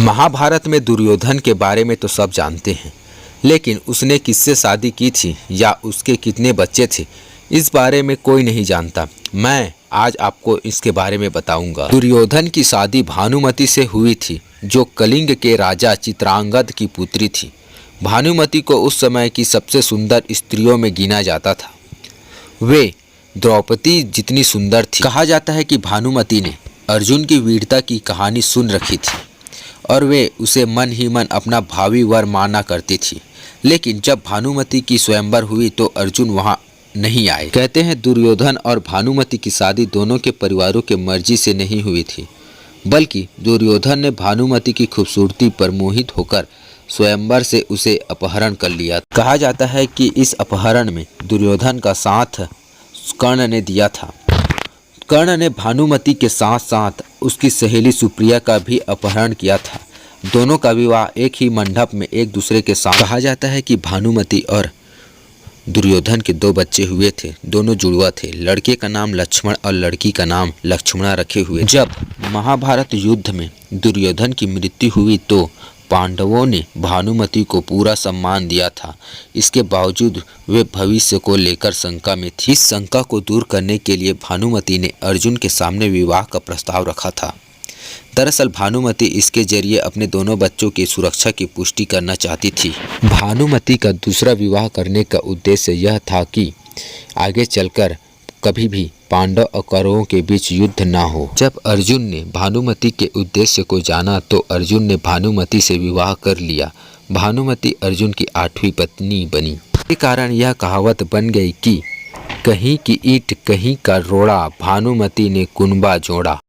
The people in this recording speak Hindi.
महाभारत में दुर्योधन के बारे में तो सब जानते हैं, लेकिन उसने किससे शादी की थी या उसके कितने बच्चे थे, इस बारे में कोई नहीं जानता। मैं आज आपको इसके बारे में बताऊंगा। दुर्योधन की शादी भानुमति से हुई थी, जो कलिंग के राजा चित्रांगद की पुत्री थी। भानुमति को उस समय की सबसे सुंदर स्त्रियों में गिना जाता था। वे द्रौपदी जितनी सुंदर थी। कहा जाता है कि भानुमति ने अर्जुन की वीरता की कहानी सुन रखी थी और वे उसे मन ही मन अपना भावी वर माना करती थी। लेकिन जब भानुमति की स्वयंवर हुई तो अर्जुन वहां नहीं आए। कहते हैं दुर्योधन और भानुमति की शादी दोनों के परिवारों के मर्जी से नहीं हुई थी, बल्कि दुर्योधन ने भानुमति की खूबसूरती पर मोहित होकर स्वयंवर से उसे अपहरण कर लिया। कहा जाता है कि इस अपहरण में दुर्योधन का साथ कर्ण ने दिया था। कर्ण ने भानुमति के साथ साथ उसकी सहेली सुप्रिया का भी अपहरण किया था। दोनों का विवाह एक ही मंडप में एक दूसरे के साथ। कहा जाता है कि भानुमति और दुर्योधन के 2 बच्चे हुए थे। दोनों जुड़वा थे। लड़के का नाम लक्ष्मण और लड़की का नाम लक्ष्मणा रखे हुए। जब महाभारत युद्ध में दुर्योधन की मृत्यु हुई तो पांडवों ने भानुमति को पूरा सम्मान दिया था। इसके बावजूद वे भविष्य को लेकर शंका में थी। इस शंका को दूर करने के लिए भानुमति ने अर्जुन के सामने विवाह का प्रस्ताव रखा था। दरअसल भानुमति इसके जरिए अपने दोनों बच्चों की सुरक्षा की पुष्टि करना चाहती थी। भानुमति का दूसरा विवाह करने का उद्देश्य यह था कि आगे चलकर कभी भी पांडव और कौरवों के बीच युद्ध न हो। जब अर्जुन ने भानुमति के उद्देश्य को जाना तो अर्जुन ने भानुमति से विवाह कर लिया। भानुमति अर्जुन की 8वीं पत्नी बनी। इसके कारण यह कहावत बन गई कि कहीं की ईंट कहीं का रोड़ा, भानुमति ने कुनबा जोड़ा।